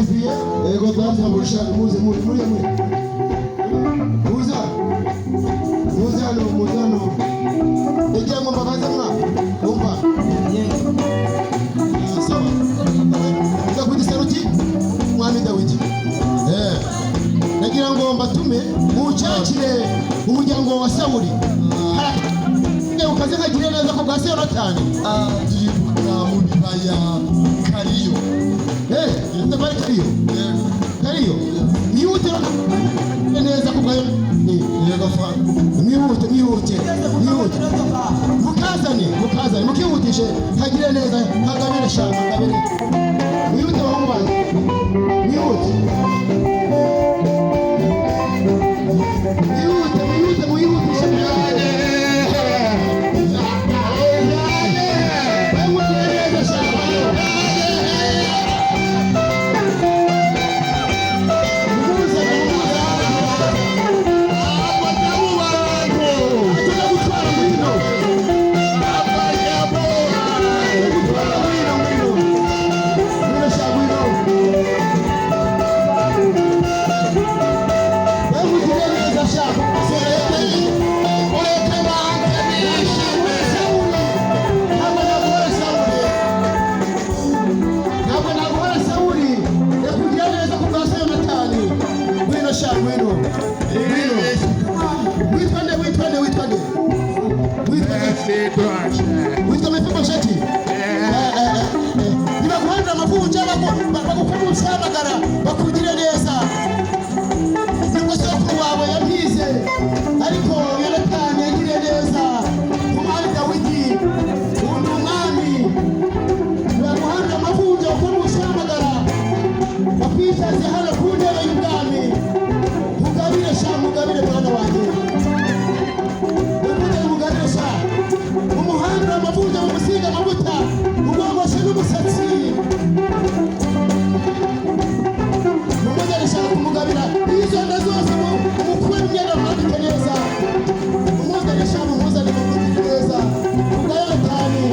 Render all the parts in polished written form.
Olivier ego data murisha muze muri muzano ejya ngo mbabaze mwa umva sawa ndakudi saruti mwami Dawidi nagira ngo mbatume mucyakire umuryango wa Sawuli ukaze nkagire neza ko bwase Yonatani ndibuka mu bibaya Kariyo ndabari Kariyo niyute neza ko bwayo yego fa mwihute mukazane mukihutishe hagire neza hagabire shaka hagabire mwihute bahungu banjye mwihute bakugire neza nubwo soko wawe yampize ariko Yonatani yagire neza umwami Dawidi umwami bamuhanda amavunja uko mushamagara bakwicaze hano ku ntebe y'ubwami mugabire mwana wanjye mugabire sha umuhanda amavunja umusiga amavuta umwogoshe n'umusatsi kumugabira izo ndazose umukwe imyenda mwandike neza umuzane shamu umuzane mukundike neza ubwa Yonatani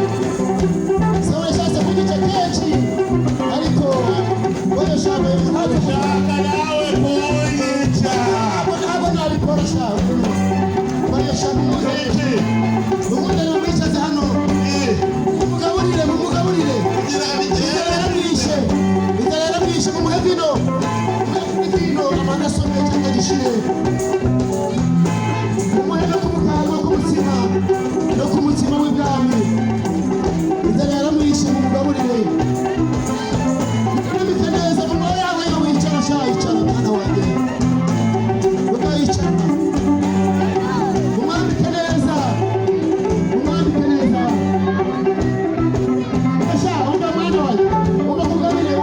sawa yashatse kugica kenshi ariko wowe shamu ntabwo nawe kuyica ntabwo nabikora shamu wowe shamu umuzane mwicaze hano mumugaburire inzara yaramwishe mumuhe vino amaraso menshi atagishire umuhe no ku mutima w'ibwami inzara yaramwishe mumugaburire ukamite neza mu mwoyo yawe yo wicara shayicara mwana wanjye ukayicara umwambike neza asha umva mwana wanjye umva mugabire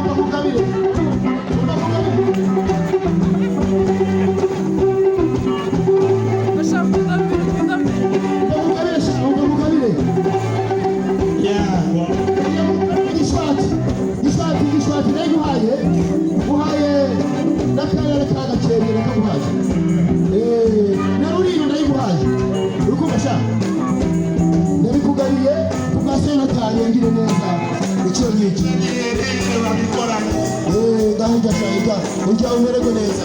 ngire neza icyo ngiki babikora gahunda shayita ujya umerego neza